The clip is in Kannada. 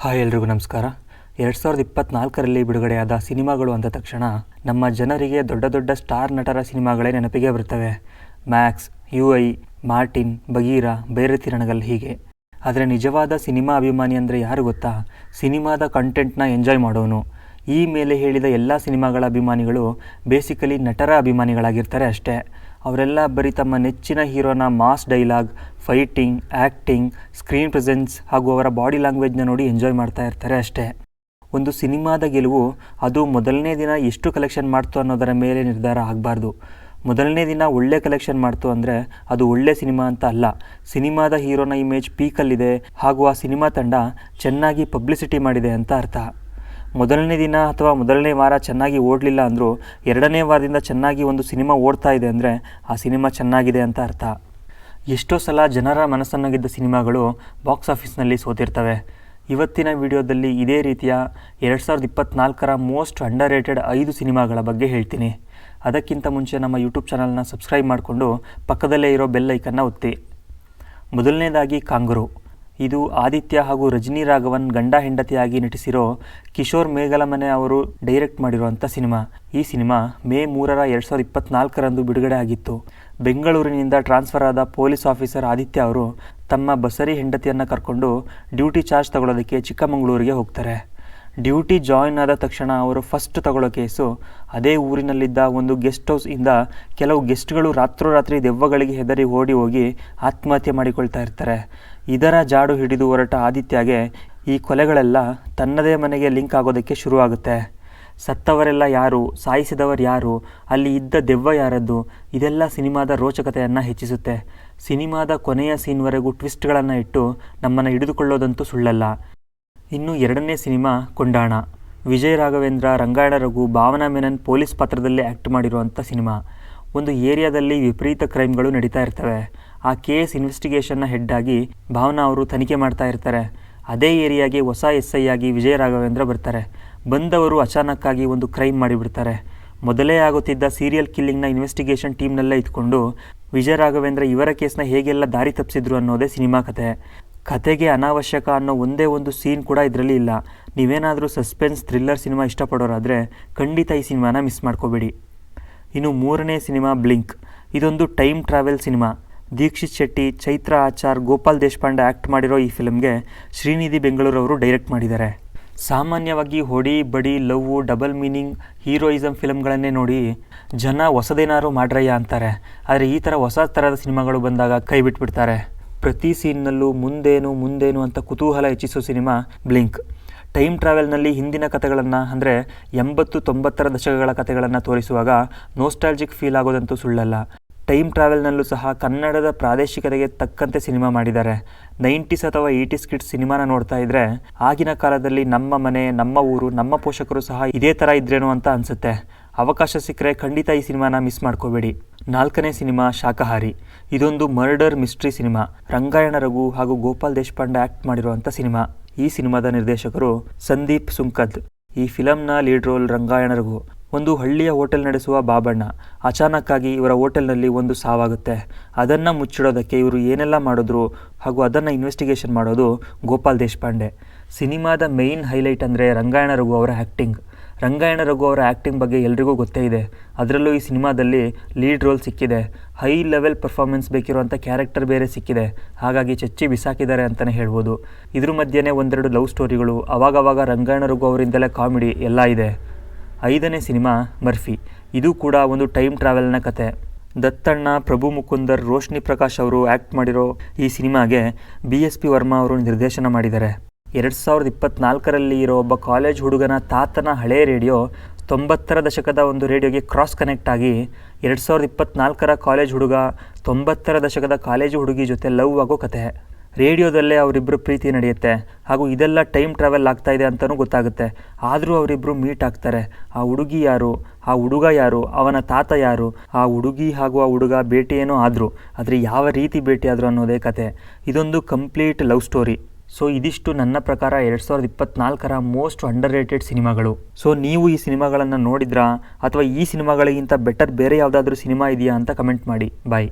ಹಾಯ್ ಎಲ್ರಿಗೂ ನಮಸ್ಕಾರ. 2024ರಲ್ಲಿ ಬಿಡುಗಡೆಯಾದ ಸಿನಿಮಾಗಳು ಅಂದ ತಕ್ಷಣ ನಮ್ಮ ಜನರಿಗೆ ದೊಡ್ಡ ದೊಡ್ಡ ಸ್ಟಾರ್ ನಟರ ಸಿನಿಮಾಗಳೇ ನೆನಪಿಗೆ ಬರ್ತವೆ. Max, UI, Martin, Bagheera, Byrathi Ranagal ಹೀಗೆ. ಆದರೆ ನಿಜವಾದ ಸಿನಿಮಾ ಅಭಿಮಾನಿ ಅಂದರೆ ಯಾರು ಗೊತ್ತಾ? ಸಿನಿಮಾದ ಕಂಟೆಂಟ್ನ ಎಂಜಾಯ್ ಮಾಡೋನು. ಈ ಮೇಲೆ ಹೇಳಿದ ಎಲ್ಲ ಸಿನಿಮಾಗಳ ಅಭಿಮಾನಿಗಳು ಬೇಸಿಕಲಿ ನಟರ ಅಭಿಮಾನಿಗಳಾಗಿರ್ತಾರೆ ಅಷ್ಟೇ. ಅವರೆಲ್ಲ ಬರೀ ತಮ್ಮ ನೆಚ್ಚಿನ ಹೀರೋನ mass dialogue, fighting, acting, screen presence ಹಾಗೂ ಅವರ ಬಾಡಿ ಲ್ಯಾಂಗ್ವೇಜ್ನ ನೋಡಿ ಎಂಜಾಯ್ ಮಾಡ್ತಾ ಇರ್ತಾರೆ ಅಷ್ಟೇ. ಒಂದು ಸಿನಿಮಾದ ಗೆಲುವು ಅದು ಮೊದಲನೇ ದಿನ ಎಷ್ಟು ಕಲೆಕ್ಷನ್ ಮಾಡ್ತು ಅನ್ನೋದರ ಮೇಲೆ ನಿರ್ಧಾರ ಆಗಬಾರ್ದು. ಮೊದಲನೇ ದಿನ ಒಳ್ಳೆ ಕಲೆಕ್ಷನ್ ಮಾಡ್ತು ಅಂದರೆ ಅದು ಒಳ್ಳೆ ಸಿನಿಮಾ ಅಂತ ಅಲ್ಲ. ಸಿನಿಮಾದ ಹೀರೋನ ಇಮೇಜ್ ಪೀಕಲ್ಲಿದೆ ಹಾಗೂ ಆ ಸಿನಿಮಾ ತಂಡ ಚೆನ್ನಾಗಿ ಪಬ್ಲಿಸಿಟಿ ಮಾಡಿದೆ ಅಂತ ಅರ್ಥ. ಮೊದಲನೇ ದಿನ ಅಥವಾ ಮೊದಲನೇ ವಾರ ಚೆನ್ನಾಗಿ ಓಡಲಿಲ್ಲ ಅಂದರೂ ಎರಡನೇ ವಾರದಿಂದ ಚೆನ್ನಾಗಿ ಒಂದು ಸಿನಿಮಾ ಓಡ್ತಾ ಇದೆ ಅಂದರೆ ಆ ಸಿನಿಮಾ ಚೆನ್ನಾಗಿದೆ ಅಂತ ಅರ್ಥ. ಎಷ್ಟೋ ಸಲ ಜನರ ಮನಸ್ಸನ್ನು ಗೆದ್ದ ಸಿನಿಮಾಗಳು ಬಾಕ್ಸ್ ಆಫೀಸ್ನಲ್ಲಿ ಸೋತಿರ್ತವೆ. ಇವತ್ತಿನ ವಿಡಿಯೋದಲ್ಲಿ ಇದೇ ರೀತಿಯ 2024ರ ಮೋಸ್ಟ್ ಅಂಡರ್ ರೇಟೆಡ್ 5 ಸಿನಿಮಾಗಳ ಬಗ್ಗೆ ಹೇಳ್ತೀನಿ. ಅದಕ್ಕಿಂತ ಮುಂಚೆ ನಮ್ಮ ಯೂಟ್ಯೂಬ್ ಚಾನಲ್ನ ಸಬ್ಸ್ಕ್ರೈಬ್ ಮಾಡಿಕೊಂಡು ಪಕ್ಕದಲ್ಲೇ ಇರೋ ಬೆಲ್ ಐಕನ್ನ ಒತ್ತಿ. ಮೊದಲನೇದಾಗಿ ಕಾಂಗರು. ಇದು ಆದಿತ್ಯ ಹಾಗೂ ರಜನಿ ರಾಘವನ್ ಗಂಡ ಹೆಂಡತಿಯಾಗಿ ನಟಿಸಿರೋ ಕಿಶೋರ್ ಮೇಘಲಮನೆ ಅವರು ಡೈರೆಕ್ಟ್ ಮಾಡಿರುವಂಥ ಸಿನಿಮಾ. ಈ ಸಿನಿಮಾ ಮೇ 3, 2024ರಂದು ಬಿಡುಗಡೆ ಆಗಿತ್ತು. ಬೆಂಗಳೂರಿನಿಂದ ಟ್ರಾನ್ಸ್ಫರ್ ಆದ ಪೊಲೀಸ್ ಆಫೀಸರ್ ಆದಿತ್ಯ ಅವರು ತಮ್ಮ ಬಸರಿ ಹೆಂಡತಿಯನ್ನು ಕರ್ಕೊಂಡು ಡ್ಯೂಟಿ ಚಾರ್ಜ್ ತಗೊಳ್ಳೋದಕ್ಕೆ ಚಿಕ್ಕಮಗಳೂರಿಗೆ ಹೋಗ್ತಾರೆ. ಡ್ಯೂಟಿ ಜಾಯಿನ್ ಆದ ತಕ್ಷಣ ಅವರು ಫಸ್ಟ್ ತಗೊಳ್ಳೋ ಕೇಸು ಅದೇ ಊರಿನಲ್ಲಿದ್ದ ಒಂದು ಗೆಸ್ಟ್ ಹೌಸಿಂದ ಕೆಲವು ಗೆಸ್ಟ್ಗಳು ರಾತ್ರೋರಾತ್ರಿ ದೆವ್ವಗಳಿಗೆ ಹೆದರಿ ಓಡಿ ಹೋಗಿ ಆತ್ಮಹತ್ಯೆ ಮಾಡಿಕೊಳ್ತಾ ಇರ್ತಾರೆ. ಇದರ ಜಾಡು ಹಿಡಿದು ಹೊರಟ ಆದಿತ್ಯಗೆ ಈ ಕೊಲೆಗಳೆಲ್ಲ ತನ್ನದೇ ಮನೆಗೆ ಲಿಂಕ್ ಆಗೋದಕ್ಕೆ ಶುರುವಾಗುತ್ತೆ. ಸತ್ತವರೆಲ್ಲ ಯಾರು, ಸಾಯಿಸಿದವರು ಯಾರು, ಅಲ್ಲಿ ಇದ್ದ ದೆವ್ವ ಯಾರದ್ದು, ಇದೆಲ್ಲ ಸಿನಿಮಾದ ರೋಚಕತೆಯನ್ನು ಹೆಚ್ಚಿಸುತ್ತೆ. ಸಿನಿಮಾದ ಕೊನೆಯ ಸೀನ್ವರೆಗೂ ಟ್ವಿಸ್ಟ್ಗಳನ್ನು ಇಟ್ಟು ನಮ್ಮನ್ನು ಹಿಡಿದುಕೊಳ್ಳೋದಂತೂ ಸುಳ್ಳಲ್ಲ. ಇನ್ನು ಎರಡನೇ ಸಿನಿಮಾ ಕೊಂಡಾಣ. ವಿಜಯ್ ರಾಘವೇಂದ್ರ, ರಂಗಾಯಣ ರಘು, ಭಾವನಾ ಮೆನನ್ ಪೊಲೀಸ್ ಪಾತ್ರದಲ್ಲಿ ಆ್ಯಕ್ಟ್ ಮಾಡಿರುವಂಥ ಸಿನಿಮಾ. ಒಂದು ಏರಿಯಾದಲ್ಲಿ ವಿಪರೀತ ಕ್ರೈಮ್ಗಳು ನಡೀತಾ ಇರ್ತವೆ. ಆ ಕೇಸ್ ಇನ್ವೆಸ್ಟಿಗೇಷನ್ನ ಹೆಡ್ ಆಗಿ ಭಾವನಾ ಅವರು ತನಿಖೆ ಮಾಡ್ತಾ ಇರ್ತಾರೆ. ಅದೇ ಏರಿಯಾಗೆ ಹೊಸ SI ಆಗಿ ವಿಜಯ್ ರಾಘವೇಂದ್ರ ಬರ್ತಾರೆ. ಬಂದವರು ಅಚಾನಕ್ಕಾಗಿ ಒಂದು ಕ್ರೈಮ್ ಮಾಡಿಬಿಡ್ತಾರೆ. ಮೊದಲೇ ಆಗುತ್ತಿದ್ದ ಸೀರಿಯಲ್ ಕಿಲ್ಲಿಂಗ್ನ ಇನ್ವೆಸ್ಟಿಗೇಷನ್ ಟೀಮ್ನಲ್ಲೇ ಇದ್ಕೊಂಡು ವಿಜಯ್ ರಾಘವೇಂದ್ರ ಇವರ ಕೇಸ್ನ ಹೇಗೆಲ್ಲ ದಾರಿ ತಪ್ಪಿಸಿದ್ರು ಅನ್ನೋದೇ ಸಿನಿಮಾ ಕತೆ. ಕತೆಗೆ ಅನಾವಶ್ಯಕ ಅನ್ನೋ ಒಂದೇ ಒಂದು ಸೀನ್ ಕೂಡ ಇದರಲ್ಲಿ ಇಲ್ಲ. ನೀವೇನಾದರೂ ಸಸ್ಪೆನ್ಸ್ ಥ್ರಿಲ್ಲರ್ ಸಿನಿಮಾ ಇಷ್ಟಪಡೋರಾದರೆ ಖಂಡಿತ ಈ ಸಿನಿಮಾನ ಮಿಸ್ ಮಾಡ್ಕೋಬೇಡಿ. ಇನ್ನು ಮೂರನೇ ಸಿನಿಮಾ ಬ್ಲಿಂಕ್. ಇದೊಂದು time travel cinema. Dheekshith Shetty, Chaithra Achar, Gopal Deshpande act ಮಾಡಿರೋ ಈ ಫಿಲ್ಮ್ಗೆ ಶ್ರೀನಿಧಿ ಬೆಂಗಳೂರು ಅವರು ಡೈರೆಕ್ಟ್ ಮಾಡಿದ್ದಾರೆ. ಸಾಮಾನ್ಯವಾಗಿ ಹೊಡಿ ಬಡಿ, ಲವ್, ಡಬಲ್ ಮೀನಿಂಗ್, ಹೀರೋಯಿಸಮ್ ಫಿಲ್ಮ್ಗಳನ್ನೇ ನೋಡಿ ಜನ ಹೊಸದೇನಾದ್ರು ಮಾಡ್ರಯ್ಯ ಅಂತಾರೆ. ಆದರೆ ಈ ಥರ ಹೊಸ ಥರದ ಸಿನಿಮಾಗಳು ಬಂದಾಗ ಕೈ ಬಿಟ್ಬಿಡ್ತಾರೆ. ಪ್ರತಿ ಸೀನ್ನಲ್ಲೂ ಮುಂದೇನು ಅಂತ ಕುತೂಹಲ ಹೆಚ್ಚಿಸೋ ಸಿನಿಮಾ ಬ್ಲಿಂಕ್. ಟೈಮ್ ಟ್ರಾವೆಲ್ನಲ್ಲಿ ಹಿಂದಿನ ಕಥೆಗಳನ್ನು ಅಂದರೆ 80-90ರ ದಶಕಗಳ ಕಥೆಗಳನ್ನು ತೋರಿಸುವಾಗ ನೋಸ್ಟಾಲ್ಜಿಕ್ ಫೀಲ್ ಆಗೋದಂತೂ ಸುಳ್ಳಲ್ಲ. ಟೈಮ್ ಟ್ರಾವೆಲ್ನಲ್ಲೂ ಸಹ ಕನ್ನಡದ ಪ್ರಾದೇಶಿಕತೆಗೆ ತಕ್ಕಂತೆ ಸಿನಿಮಾ ಮಾಡಿದ್ದಾರೆ. 90s ಅಥವಾ 80s ಕಿಡ್ಸ್ ಸಿನಿಮಾನ ನೋಡ್ತಾ ಇದ್ರೆ ಆಗಿನ ಕಾಲದಲ್ಲಿ ನಮ್ಮ ಮನೆ, ನಮ್ಮ ಊರು, ನಮ್ಮ ಪೋಷಕರು ಸಹ ಇದೇ ಥರ ಇದ್ರೇನೋ ಅಂತ ಅನಿಸುತ್ತೆ. ಅವಕಾಶ ಸಿಕ್ಕರೆ ಖಂಡಿತ ಈ ಸಿನಿಮಾನ ಮಿಸ್ ಮಾಡ್ಕೋಬೇಡಿ. ನಾಲ್ಕನೇ ಸಿನಿಮಾ ಶಾಕಾಹಾರಿ. ಇದೊಂದು murder mystery cinema. Rangayana Raghu ಹಾಗೂ ಗೋಪಾಲ್ ದೇಶಪಾಂಡೆ ಆ್ಯಕ್ಟ್ ಮಾಡಿರುವಂಥ ಸಿನಿಮಾ. ಈ ಸಿನಿಮಾದ ನಿರ್ದೇಶಕರು ಸಂದೀಪ್ ಸುಂಕದ್. ಈ ಫಿಲಮ್ನ ಲೀಡ್ ರೋಲ್ ರಂಗಾಯಣ ರಘು. ಒಂದು ಹಳ್ಳಿಯ ಹೋಟೆಲ್ ನಡೆಸುವ ಬಾಬಣ್ಣ. ಅಚಾನಕ್ಕಾಗಿ ಇವರ ಹೋಟೆಲ್ನಲ್ಲಿ ಒಂದು ಸಾವಾಗುತ್ತೆ. ಅದನ್ನು ಮುಚ್ಚಿಡೋದಕ್ಕೆ ಇವರು ಏನೆಲ್ಲ ಮಾಡಿದ್ರು ಹಾಗೂ ಅದನ್ನು ಇನ್ವೆಸ್ಟಿಗೇಷನ್ ಮಾಡೋದು ಗೋಪಾಲ್ ದೇಶಪಾಂಡೆ. ಸಿನಿಮಾದ ಮೇಯ್ನ್ ಹೈಲೈಟ್ ಅಂದರೆ ರಂಗಾಯಣ ರಘು ಅವರ ಆ್ಯಕ್ಟಿಂಗ್. ರಂಗಾಯಣ ರಘು ಅವರ ಆ್ಯಕ್ಟಿಂಗ್ ಬಗ್ಗೆ ಎಲ್ರಿಗೂ ಗೊತ್ತೇ ಇದೆ. ಅದರಲ್ಲೂ ಈ ಸಿನಿಮಾದಲ್ಲಿ ಲೀಡ್ ರೋಲ್ ಸಿಕ್ಕಿದೆ. ಹೈ ಲೆವೆಲ್ ಪರ್ಫಾರ್ಮೆನ್ಸ್ ಬೇಕಿರುವಂಥ ಕ್ಯಾರೆಕ್ಟರ್ ಬೇರೆ ಸಿಕ್ಕಿದೆ. ಹಾಗಾಗಿ ಚಚ್ಚಿ ಬಿಸಾಕಿದ್ದಾರೆ ಅಂತಲೇ ಹೇಳ್ಬೋದು. ಇದ್ರ ಮಧ್ಯೆನೇ ಒಂದೆರಡು ಲವ್ ಸ್ಟೋರಿಗಳು, ಅವಾಗವಾಗ ರಂಗಾಯಣ ರಘು ಅವರಿಂದಲೇ ಕಾಮಿಡಿ ಎಲ್ಲ ಇದೆ. ಐದನೇ ಸಿನಿಮಾ ಮರ್ಫಿ. ಇದು ಕೂಡ ಒಂದು ಟೈಮ್ ಟ್ರಾವೆಲ್ನ ಕತೆ. ದತ್ತಣ್ಣ, ಪ್ರಭು ಮುಕುಂದರ್, ರೋಶ್ನಿ ಪ್ರಕಾಶ್ ಅವರು ಆ್ಯಕ್ಟ್ ಮಾಡಿರೋ ಈ ಸಿನಿಮಾಗೆ BSP ವರ್ಮಾ ಅವರು ನಿರ್ದೇಶನ ಮಾಡಿದ್ದಾರೆ. 2024ರಲ್ಲಿ ಇರೋ ಒಬ್ಬ ಕಾಲೇಜ್ ಹುಡುಗನ ತಾತನ ಹಳೆ ರೇಡಿಯೋ 90ರ ದಶಕದ ಒಂದು ರೇಡಿಯೋಗೆ ಕ್ರಾಸ್ ಕನೆಕ್ಟ್ ಆಗಿ 2024ರ ಕಾಲೇಜ್ ಹುಡುಗ 90ರ ದಶಕದ ಕಾಲೇಜು ಹುಡುಗಿ ಜೊತೆ ಲವ್ ಆಗೋ ಕತೆ. ರೇಡಿಯೋದಲ್ಲೇ ಅವರಿಬ್ಬರು ಪ್ರೀತಿ ನಡೆಯುತ್ತೆ ಹಾಗೂ ಇದೆಲ್ಲ ಟೈಮ್ ಟ್ರಾವೆಲ್ ಆಗ್ತಾ ಇದೆ ಅಂತಲೂ ಗೊತ್ತಾಗುತ್ತೆ. ಆದರೂ ಅವರಿಬ್ಬರು ಮೀಟ್ ಆಗ್ತಾರೆ. ಆ ಹುಡುಗಿ ಯಾರು, ಆ ಹುಡುಗ ಯಾರು, ಅವನ ತಾತ ಯಾರು, ಆ ಹುಡುಗಿ ಹಾಗೂ ಆ ಹುಡುಗ ಭೇಟಿಯೇನೋ ಆದರು, ಆದರೆ ಯಾವ ರೀತಿ ಭೇಟಿಯಾದರು ಅನ್ನೋದೇ ಕತೆ. ಇದೊಂದು ಕಂಪ್ಲೀಟ್ ಲವ್ ಸ್ಟೋರಿ. ಸೊ ಇದಿಷ್ಟು ನನ್ನ ಪ್ರಕಾರ 2024ರ ಮೋಸ್ಟ್ ಅಂಡರ್ ರೇಟೆಡ್ ಸಿನಿಮಾಗಳು. ಸೊ ನೀವು ಈ ಸಿನಿಮಾಗಳನ್ನು ನೋಡಿದ್ರಾ ಅಥವಾ ಈ ಸಿನಿಮಾಗಳಿಗಿಂತ ಬೆಟರ್ ಬೇರೆ ಯಾವುದಾದ್ರೂ ಸಿನಿಮಾ ಇದೆಯಾ ಅಂತ ಕಮೆಂಟ್ ಮಾಡಿ. ಬಾಯ್.